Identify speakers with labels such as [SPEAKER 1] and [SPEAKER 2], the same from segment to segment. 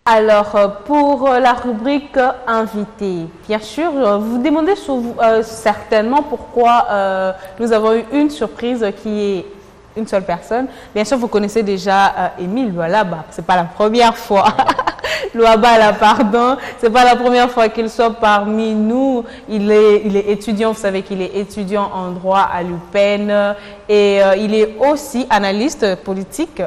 [SPEAKER 1] Alors, pour la rubrique invité, bien sûr, vous vous demandez certainement pourquoi nous avons eu une surprise qui est une seule personne. Bien sûr, vous connaissez déjà Émile Lualaba, c'est pas la première fois. Lualaba, pardon, c'est pas la première fois qu'il soit parmi nous. Il est étudiant, vous savez qu'il est étudiant en droit à l'UPenn et il est aussi analyste politique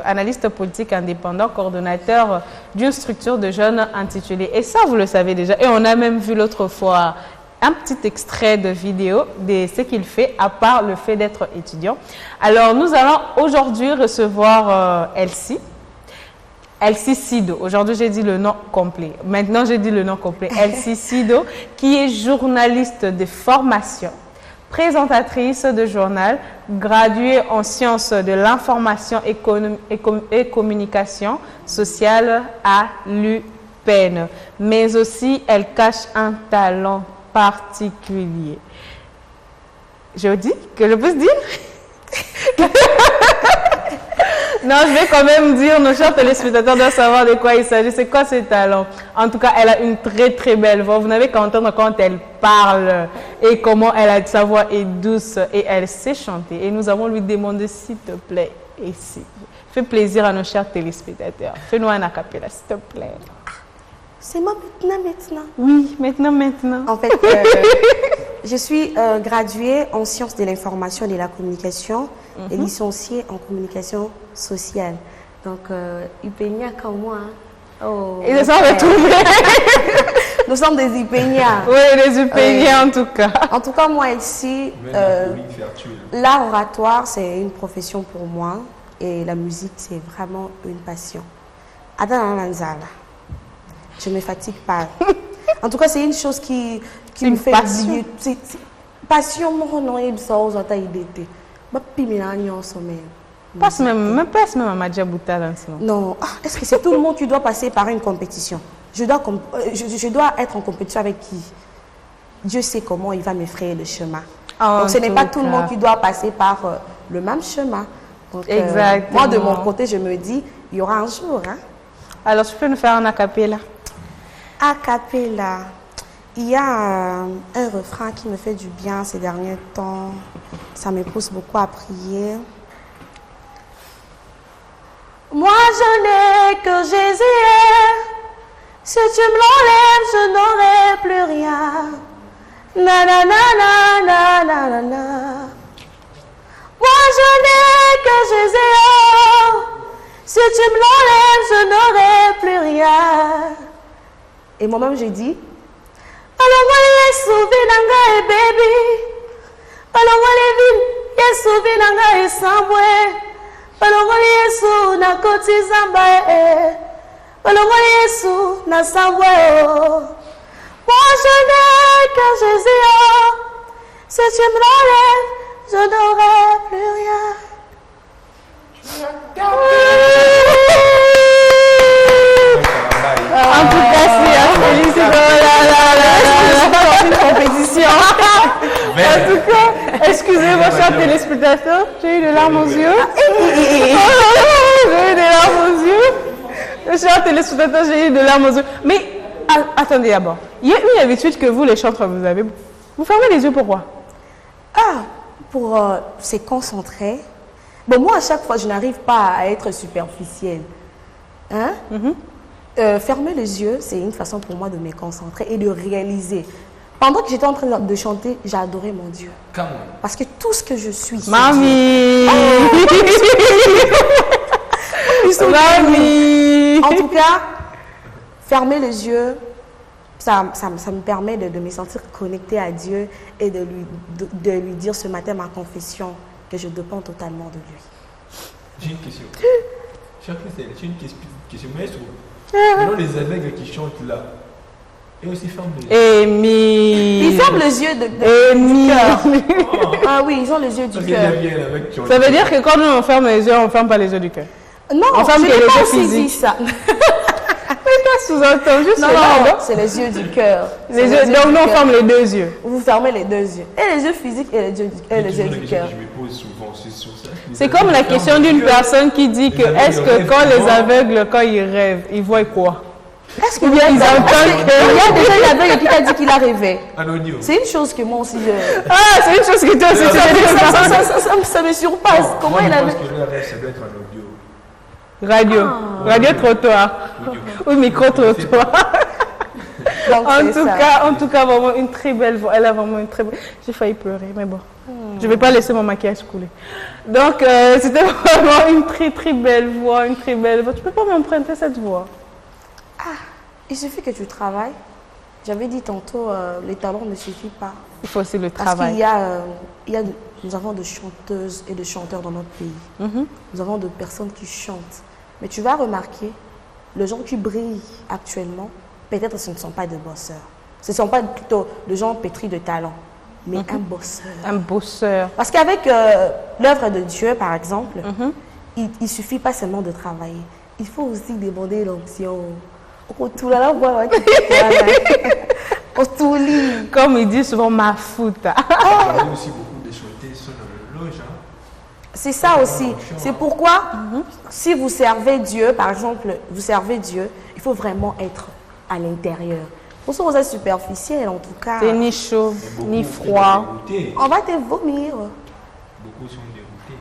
[SPEAKER 1] indépendant, coordonnateur d'une structure de jeunes intitulée. Et ça, vous le savez déjà. Et on a même vu l'autre fois un petit extrait de vidéo de ce qu'il fait, à part le fait d'être étudiant. Alors, nous allons aujourd'hui recevoir Elsie Sido. Aujourd'hui, j'ai dit le nom complet. Maintenant, j'ai dit le nom complet. Elsie Sido, qui est journaliste de formation, présentatrice de journal, graduée en sciences de l'information et communication sociale à l'UPenn. Mais aussi, elle cache un talent particulier. Je dis que je peux dire non, je vais quand même dire, nos chers téléspectateurs doivent savoir de quoi il s'agit. C'est quoi ce talent? En tout cas, elle a une très très belle voix. Vous n'avez qu'à entendre quand elle parle et comment sa voix est douce et elle sait chanter. Et nous avons lui demandé, s'il te plaît, ici, fais plaisir à nos chers téléspectateurs. Fais-nous un acapella, s'il te plaît.
[SPEAKER 2] C'est moi maintenant.
[SPEAKER 1] Oui, maintenant.
[SPEAKER 2] En fait, je suis graduée en sciences de l'information et de la communication et licenciée en communication sociale. Donc, Upenia comme moi. Hein.
[SPEAKER 1] Oh, ils se sont retrouvés.
[SPEAKER 2] Nous sommes des Upenia.
[SPEAKER 1] Oui, des Upenia en tout cas.
[SPEAKER 2] En tout cas, moi ici, l'art oratoire, c'est une profession pour moi et la musique, c'est vraiment une passion. Adana Lanzala. Je ne me fatigue pas. En tout cas, c'est une chose qui me fait passion. Passion, mon nom est ça aux autres idées.
[SPEAKER 1] Passe même à Madjabouta dans ce moment.
[SPEAKER 2] Non, est-ce que c'est tout le monde qui doit passer par une compétition? Je dois être en compétition avec qui? Dieu sait comment il va me frayer le chemin. Donc ce n'est pas tout le monde qui doit passer par le même chemin. Donc,
[SPEAKER 1] exactement.
[SPEAKER 2] Moi, de mon côté, je me dis, il y aura un jour. Hein?
[SPEAKER 1] Alors, tu peux nous faire un acapella?
[SPEAKER 2] A cappella, il y a un refrain qui me fait du bien ces derniers temps. Ça me pousse beaucoup à prier. Moi, je n'ai que Jésus. Si tu me l'enlèves, je n'aurai plus rien. Na na na na na na na na. Moi, je n'ai que Jésus. Si tu me l'enlèves, je n'aurai plus rien. Et moi-même, j'ai dit, alors moi, Yesu vinanga et baby. Alors moi, Yesu vinanga et sambwe. Alors moi, Yesu na koti zamba e. Alors moi, Yesu na sambwe o. Moi, je n'ai que Jésus. Si tu me l'enlèves, je n'aurai plus rien.
[SPEAKER 1] En tout cas, c'est une compétition. En tout cas, excusez-moi, chers téléspectateurs, j'ai eu des larmes aux yeux. J'ai eu des larmes aux yeux. Chers téléspectateurs, j'ai eu des larmes aux yeux. Mais attendez d'abord. Il y a une habitude que vous, les chantres, vous avez. Vous fermez les yeux pourquoi?
[SPEAKER 2] Pour se concentrer. Bon, moi, à chaque fois, je n'arrive pas à être superficielle. Hein? Fermer les yeux, c'est une façon pour moi de me concentrer et de réaliser. Pendant que j'étais en train de chanter, j'ai adoré mon Dieu. Parce que tout ce que je suis...
[SPEAKER 1] Mamie!
[SPEAKER 2] Mamie! En tout cas, fermer les yeux, ça me permet de me sentir connectée à Dieu et de lui dire ce matin ma confession que je dépends totalement de lui.
[SPEAKER 3] J'ai une question. Cher Christelle, j'ai une question. Maintenant, les aveugles qui chantent là, et aussi ferment les yeux.
[SPEAKER 1] Émile.
[SPEAKER 2] Ils ferment les yeux du cœur. Ah oui, ils ont les yeux du cœur.
[SPEAKER 1] Ça veut dire que quand nous on ferme les yeux, on ne ferme pas les yeux du cœur.
[SPEAKER 2] Non,
[SPEAKER 1] on ferme
[SPEAKER 2] je n'ai pas saisi ça.
[SPEAKER 1] Mais toi, sous-entends juste
[SPEAKER 2] non, c'est les yeux du cœur.
[SPEAKER 1] Donc nous on ferme les deux yeux.
[SPEAKER 2] Vous fermez les deux yeux. Et les yeux physiques et les yeux du cœur.
[SPEAKER 3] Je me pose souvent, c'est sur ça.
[SPEAKER 1] C'est comme la question d'une personne qui dit que est-ce que quand les aveugles, quand ils rêvent, ils voient quoi?
[SPEAKER 2] Est-ce
[SPEAKER 1] Ou bien ils entendent
[SPEAKER 2] il y a déjà une aveugle qui t'a dit qu'il a rêvé.
[SPEAKER 3] Un audio.
[SPEAKER 2] C'est une chose que moi aussi je...
[SPEAKER 1] Ah, c'est une chose que toi aussi tu as dit.
[SPEAKER 2] Ça me surpasse. Comment il
[SPEAKER 3] Je
[SPEAKER 2] avait...
[SPEAKER 3] pense que leur rêve, ça doit être un audio.
[SPEAKER 1] Radio. Radio trottoir.
[SPEAKER 3] Audio.
[SPEAKER 1] Ou micro-trottoir.
[SPEAKER 2] Donc, c'est ça.
[SPEAKER 1] En tout cas, vraiment une très belle voix. Elle a vraiment une très belle... J'ai failli pleurer, mais bon. Je ne vais pas laisser mon maquillage couler. Donc, c'était vraiment une très, très belle voix, une très belle voix. Tu peux pas m'emprunter cette voix?
[SPEAKER 2] Il suffit que tu travailles. J'avais dit tantôt, les talents ne suffisent pas.
[SPEAKER 1] Il faut aussi le
[SPEAKER 2] Parce
[SPEAKER 1] travail.
[SPEAKER 2] nous avons de chanteuses et de chanteurs dans notre pays. Nous avons de personnes qui chantent. Mais tu vas remarquer, les gens qui brillent actuellement, peut-être ce ne sont pas des bosseurs. Ce ne sont pas plutôt des gens pétris de talent, mais un bosseur.
[SPEAKER 1] Un bosseur.
[SPEAKER 2] Parce qu'avec l'œuvre de Dieu, par exemple, il ne suffit pas seulement de travailler. Il faut aussi demander l'onction.
[SPEAKER 1] Comme il dit souvent, ma fouta.
[SPEAKER 3] Il y a aussi beaucoup de chanteurs qui sont dans le loge.
[SPEAKER 2] C'est ça aussi. C'est pourquoi, si vous servez Dieu, par exemple, vous servez Dieu, il faut vraiment être à l'intérieur. Pour ça, vous êtes superficiel, en tout cas.
[SPEAKER 1] C'est ni chaud, ni froid.
[SPEAKER 2] On va te vomir.
[SPEAKER 3] Beaucoup sont déroutés.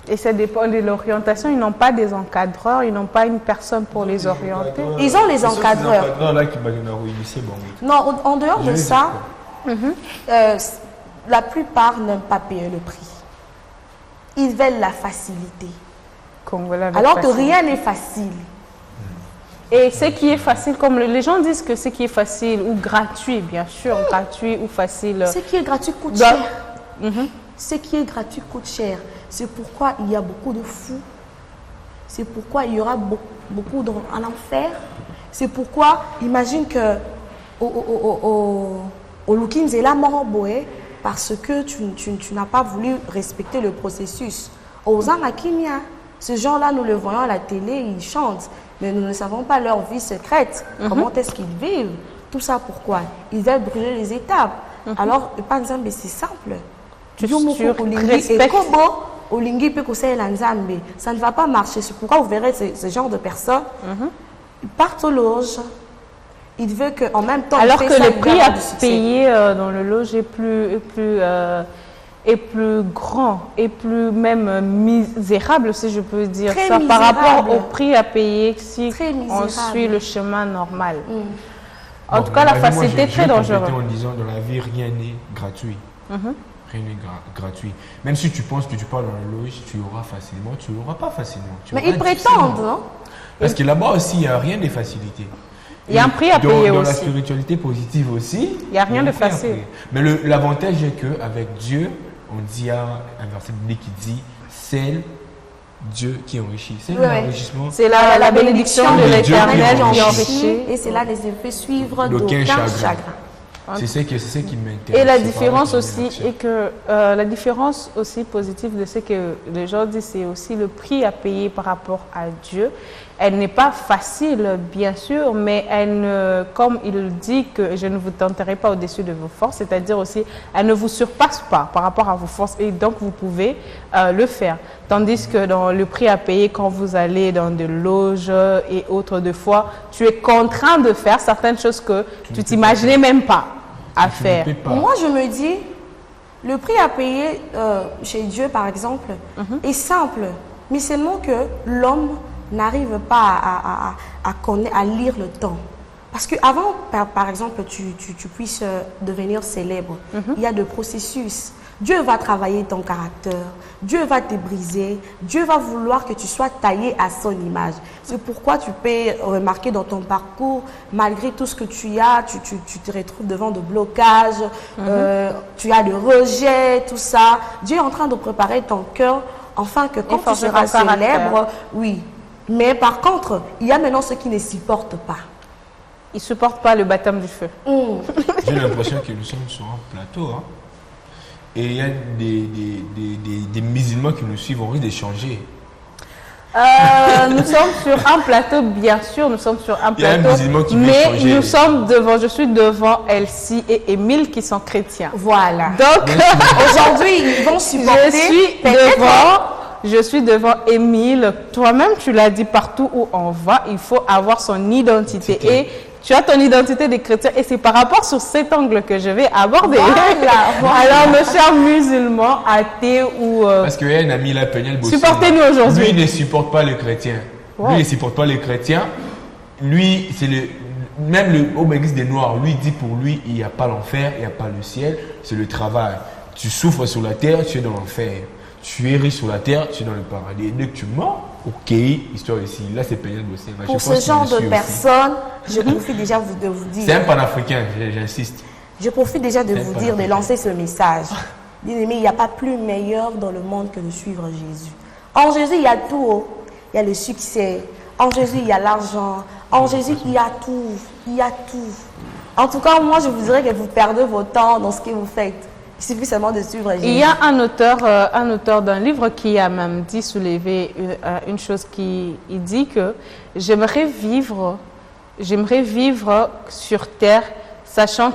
[SPEAKER 1] Et ça dépend de l'orientation. Ils n'ont pas des encadreurs, ils n'ont pas une personne pour les orienter.
[SPEAKER 2] Ils ont les encadreurs.
[SPEAKER 3] Là, qui c'est bon.
[SPEAKER 2] Non, en dehors de ça, la plupart n'aiment pas payer le prix. Ils veulent la facilité. Alors que rien n'est facile.
[SPEAKER 1] Et ce qui est facile, comme les gens disent que ce qui est facile ou gratuit, bien sûr, gratuit ou facile.
[SPEAKER 2] Ce qui est gratuit coûte cher. Ce qui est gratuit coûte cher. C'est pourquoi il y a beaucoup de fous. C'est pourquoi il y aura beaucoup en enfer. C'est pourquoi, imagine que au Lukinzela Moroboé, parce que tu n'as pas voulu respecter le processus. Aux Anakimia, ces gens-là, nous le voyons à la télé, ils chantent, mais nous ne savons pas leur vie secrète. Comment est-ce qu'ils vivent? Tout ça pourquoi? Ils veulent brûler les étapes. Alors, par exemple, c'est simple. Ça ne va pas marcher. C'est pourquoi vous verrez ce genre de personnes, ils partent au loge. Ils veulent qu'en même temps...
[SPEAKER 1] Alors que le prix à payer dans le loge est plus grand et plus même misérable, si je peux dire
[SPEAKER 2] très
[SPEAKER 1] ça,
[SPEAKER 2] misérable.
[SPEAKER 1] par rapport au prix à payer si on suit le chemin normal. En tout cas, la facilité est très dangereuse.
[SPEAKER 3] En disant, dans la vie, rien n'est gratuit. Rien n'est gratuit. Même si tu penses que tu pars dans la loge, tu auras facilement, tu n'auras pas facilement.
[SPEAKER 2] Mais ils prétendent, non?
[SPEAKER 3] Parce que là-bas aussi, il n'y a rien de facilité.
[SPEAKER 1] Il y a un prix à payer
[SPEAKER 3] dans
[SPEAKER 1] aussi.
[SPEAKER 3] La spiritualité positive aussi,
[SPEAKER 1] il n'y a rien de facile.
[SPEAKER 3] Mais l'avantage est qu'avec Dieu, on dit à un verset biblique qui dit c'est Dieu qui enrichit. C'est l'enrichissement.
[SPEAKER 1] C'est la bénédiction de l'Éternel qui enrichit.
[SPEAKER 2] Et cela ne fait suivre d'aucun chagrin.
[SPEAKER 3] C'est ce qui m'intéresse.
[SPEAKER 1] Et la différence aussi est que la différence aussi positive de ce que les gens disent, c'est aussi le prix à payer par rapport à Dieu. Elle n'est pas facile, bien sûr, mais comme il dit que je ne vous tenterai pas au-dessus de vos forces, c'est-à-dire aussi, elle ne vous surpasse pas par rapport à vos forces et donc vous pouvez le faire. Tandis que dans le prix à payer, quand vous allez dans des loges et autres de foi, tu es contraint de faire certaines choses que tu t'imaginais même pas à faire.
[SPEAKER 2] Moi, je me dis, le prix à payer chez Dieu, par exemple, est simple, mais seulement que l'homme n'arrive pas à lire le temps. Parce qu'avant, par exemple, tu puisses devenir célèbre, il y a des processus. Dieu va travailler ton caractère, Dieu va te briser, Dieu va vouloir que tu sois taillé à son image. C'est pourquoi tu peux remarquer dans ton parcours, malgré tout ce que tu as, tu te retrouves devant de blocages, tu as de rejets, tout ça. Dieu est en train de préparer ton cœur, enfin que quand tu seras célèbre, oui. Mais par contre, il y a maintenant ceux qui ne supportent pas.
[SPEAKER 1] Ils ne supportent pas le baptême du feu.
[SPEAKER 3] J'ai l'impression que nous sommes sur un plateau. Hein. Et il y a des musulmans qui nous suivent, on risque d'échanger.
[SPEAKER 1] Nous sommes sur un plateau, bien sûr, nous sommes sur un plateau.
[SPEAKER 3] Il y a un musulman qui veut
[SPEAKER 1] mais
[SPEAKER 3] changer.
[SPEAKER 1] Nous sommes devant, je suis devant Elsie et Émile qui sont chrétiens.
[SPEAKER 2] Voilà.
[SPEAKER 1] Donc,
[SPEAKER 2] aujourd'hui, ils vont supporter.
[SPEAKER 1] Je suis devant je suis devant Émile. Toi-même, tu l'as dit, partout où on va, il faut avoir son identité. Et tu as ton identité des chrétiens et c'est par rapport sur cet angle que je vais aborder.
[SPEAKER 2] Voilà.
[SPEAKER 1] Alors, nos chers musulmans, athées ou...
[SPEAKER 3] Parce qu'il y a un ami là, Peniel Bossi.
[SPEAKER 1] supportez-nous aujourd'hui.
[SPEAKER 3] Lui, il ne supporte pas les chrétiens.
[SPEAKER 1] Ouais.
[SPEAKER 3] Lui, il ne supporte pas les chrétiens. Lui, c'est le... Même le haut église des Noirs, lui dit pour lui, il n'y a pas l'enfer, il n'y a pas le ciel, c'est le travail. Tu souffres sur la terre, tu es dans l'enfer. Tu es riche sur la terre, tu es dans le paradis. Et dès que tu mens, ok, histoire ici. Là, c'est Peniel Bossi.
[SPEAKER 2] Pour ce genre de personnes, je profite déjà de vous dire.
[SPEAKER 3] C'est un panafricain, j'insiste.
[SPEAKER 2] Je profite déjà de
[SPEAKER 3] C'est
[SPEAKER 2] vous
[SPEAKER 3] pas
[SPEAKER 2] dire, de
[SPEAKER 3] vrai.
[SPEAKER 2] lancer ce message. Bien-aimé, il n'y a pas plus meilleur dans le monde que de suivre Jésus. En Jésus, il y a tout. Oh. Il y a le succès. En Jésus, il y a l'argent. En Jésus, il y a tout. Il y a tout. En tout cas, moi, je vous dirais que vous perdez votre temps dans ce que vous faites. Il suffit seulement de suivre Jésus.
[SPEAKER 1] Il y a un auteur d'un livre qui a même dit, soulever une chose qui il dit que j'aimerais vivre sur terre sachant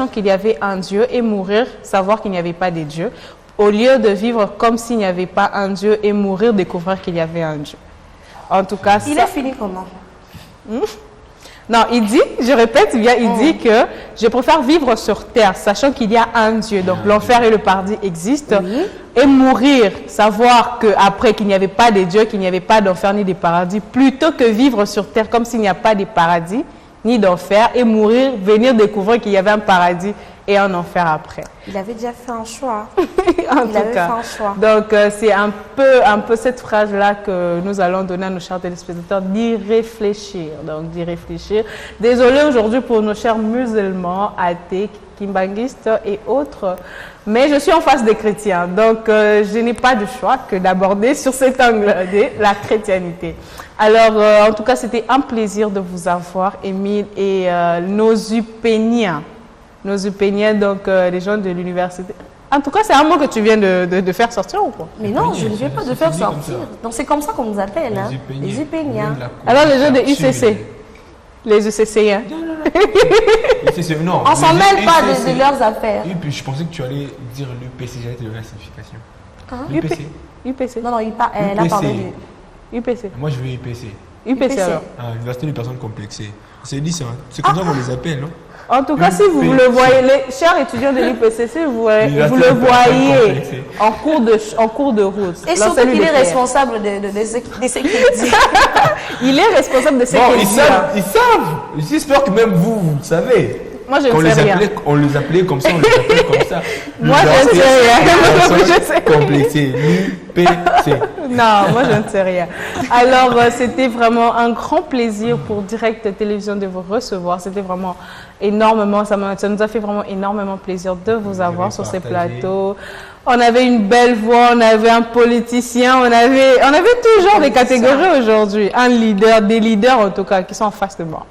[SPEAKER 1] qu'il y avait un Dieu et mourir, savoir qu'il n'y avait pas de Dieu, au lieu de vivre comme s'il n'y avait pas un Dieu et mourir, découvrir qu'il y avait un Dieu. En tout cas,
[SPEAKER 2] il
[SPEAKER 1] ça...
[SPEAKER 2] est fini comment?
[SPEAKER 1] Non, il dit, je répète bien, il dit que je préfère vivre sur terre, sachant qu'il y a un Dieu. Donc l'enfer et le paradis existent.
[SPEAKER 2] Oui.
[SPEAKER 1] Et mourir, savoir qu'après qu'il n'y avait pas de Dieu, qu'il n'y avait pas d'enfer ni de paradis, plutôt que vivre sur terre comme s'il n'y a pas de paradis ni d'enfer, et mourir, venir découvrir qu'il y avait un paradis et un enfer après.
[SPEAKER 2] Il avait déjà fait un choix.
[SPEAKER 1] En tout cas.
[SPEAKER 2] Fait un choix.
[SPEAKER 1] Donc, c'est un peu cette phrase-là que nous allons donner à nos chers téléspectateurs, d'y réfléchir. Donc, d'y réfléchir. Désolé aujourd'hui pour nos chers musulmans, athées, kimbanguistes et autres, mais je suis en face des chrétiens. Donc, je n'ai pas de choix que d'aborder sur cet angle de la chrétienté. Alors, en tout cas, c'était un plaisir de vous avoir, Émile, et nos upéniens. Nos upéniens, donc les gens de l'université. En tout cas, c'est un mot que tu viens de faire sortir ou quoi?
[SPEAKER 2] Mais non, je ne viens pas de
[SPEAKER 3] c'est
[SPEAKER 2] faire
[SPEAKER 3] dit comme
[SPEAKER 2] sortir.
[SPEAKER 3] ça.
[SPEAKER 2] Donc c'est comme ça qu'on nous appelle, hein? Les Upéniens.
[SPEAKER 1] Alors, les gens de UCC, les UCCiens.
[SPEAKER 3] Non,
[SPEAKER 2] On s'en
[SPEAKER 3] les
[SPEAKER 2] mêle pas
[SPEAKER 3] UCC.
[SPEAKER 2] de leurs affaires.
[SPEAKER 3] Et puis, je pensais que tu allais dire l'UPC, j'allais te donner la signification.
[SPEAKER 2] Hein?
[SPEAKER 3] L'UPC.
[SPEAKER 1] UPC.
[SPEAKER 2] Non, elle a parlé de...
[SPEAKER 1] UPC.
[SPEAKER 3] Moi, je veux UPC.
[SPEAKER 1] UPC alors.
[SPEAKER 3] Ah, Université des personnes complexées. C'est dit ça. C'est comme ça qu'on les appelle, non?
[SPEAKER 1] En tout cas, si vous le voyez, les chers étudiants de l'UPCC, vous le voyez en cours de route.
[SPEAKER 2] Et surtout qu'il est responsable de ce qu'il dit.
[SPEAKER 1] Il est responsable de ce
[SPEAKER 3] Bon,
[SPEAKER 1] qu'il
[SPEAKER 3] ils
[SPEAKER 1] dit.
[SPEAKER 3] savent. J'espère que même vous le savez.
[SPEAKER 1] Moi, je ne sais rien.
[SPEAKER 3] On les appelait comme ça, on les appelait comme ça.
[SPEAKER 1] Moi, je ne sais rien. Je sais.
[SPEAKER 3] Complexé. L'UPC.
[SPEAKER 1] Non, moi je ne sais rien. Alors, c'était vraiment un grand plaisir pour Direct Télévision de vous recevoir. C'était vraiment énormément, ça nous a fait vraiment énormément plaisir de vous avoir sur ces plateaux. On avait une belle voix, on avait un politicien, on avait toujours des catégories aujourd'hui. Un leader, des leaders en tout cas, qui sont en face de moi.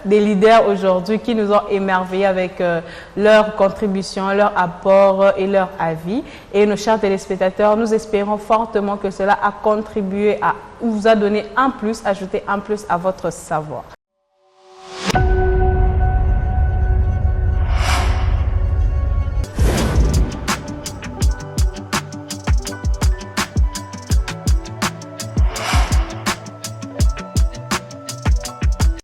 [SPEAKER 1] Des leaders aujourd'hui qui nous ont émerveillés avec leur contribution, leur apport et leur avis. Et nos chers téléspectateurs, nous espérons fortement que cela a contribué à vous a donné un plus, ajouté un plus à votre savoir.